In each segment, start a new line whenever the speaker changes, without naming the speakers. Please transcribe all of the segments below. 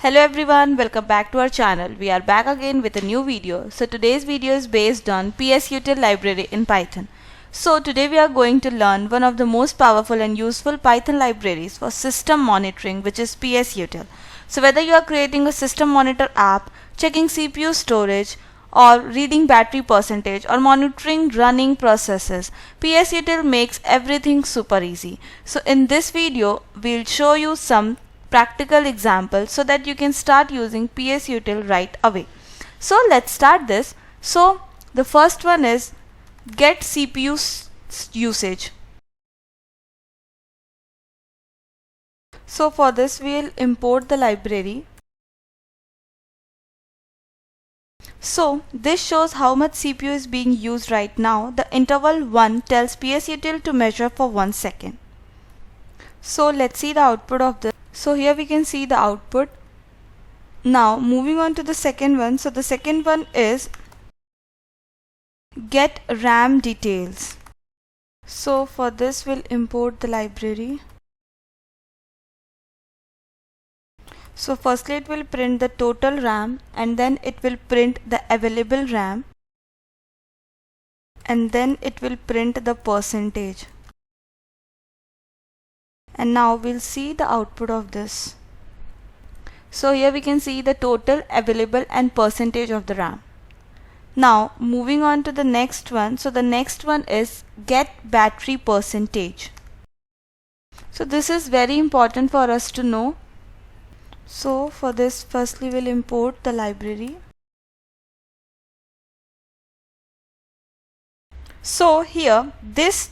Hello everyone, welcome back to our channel. We are back again with a new video. So today's video is based on psutil library in Python. So today we are going to learn one of the most powerful and useful Python libraries for system monitoring, which is psutil. So whether you are creating a system monitor app, checking CPU storage, or reading battery percentage or monitoring running processes, psutil makes everything super easy. So in this video, we'll show you some practical example so that you can start using psutil right away. So let's start this. So the first one is get CPU usage. So for this we'll import the library. So this shows how much CPU is being used right now. The interval 1 tells psutil to measure for 1 second. So let's see the output of this. So here we can see the output. Now moving on to the second one. So the second one is get RAM details. So for this we'll import the library. So firstly it will print the total RAM, and then it will print the available RAM, and then it will print the percentage. And now we'll see the output of this. So here we can see the total, available and percentage of the RAM. Now moving on to the next one. So the next one is get battery percentage. So this is very important for us to know. So for this firstly we'll import the library. So here this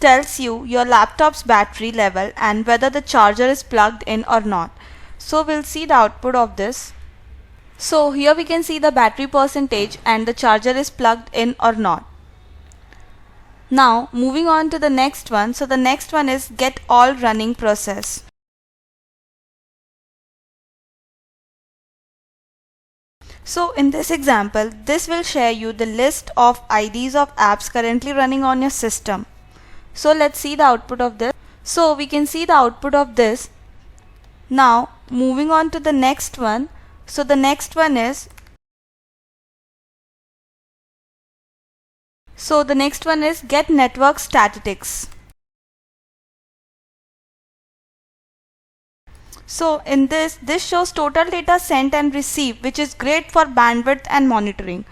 tells you your laptop's battery level and whether the charger is plugged in or not. So we'll see the output of this. So here we can see the battery percentage and the charger is plugged in or not. Now moving on to the next one. So the next one is get all running process. So in this example, this will share you the list of IDs of apps currently running on your system. So let's see the output of this. So we can see the output of this. Now moving on to the next one. So the next one is get network statistics. So in this shows total data sent and received, which is great for bandwidth and monitoring.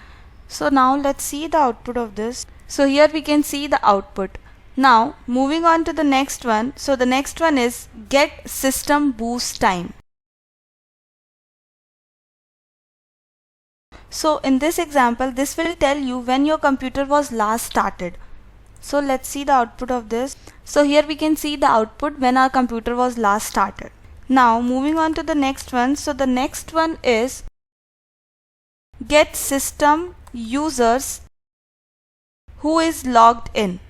So now let's see the output of this. So here we can see the output. Now moving on to the next one. So the next one is get system boost time. So in this example, this will tell you when your computer was last started. So let's see the output of this. So here we can see the output when our computer was last started. Now moving on to the next one. So the next one is get system users who is logged in.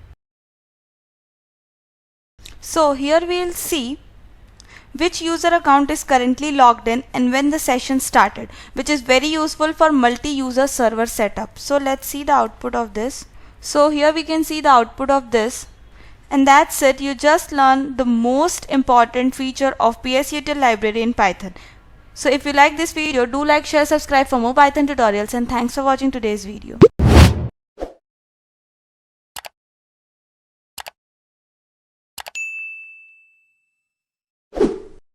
So here we will see which user account is currently logged in and when the session started, which is very useful for multi-user server setup. So let's see the output of this. So here we can see the output of this. And that's it. You just learned the most important feature of psutil library in Python. So if you like this video, do like, share, subscribe for more Python tutorials, and thanks for watching today's video.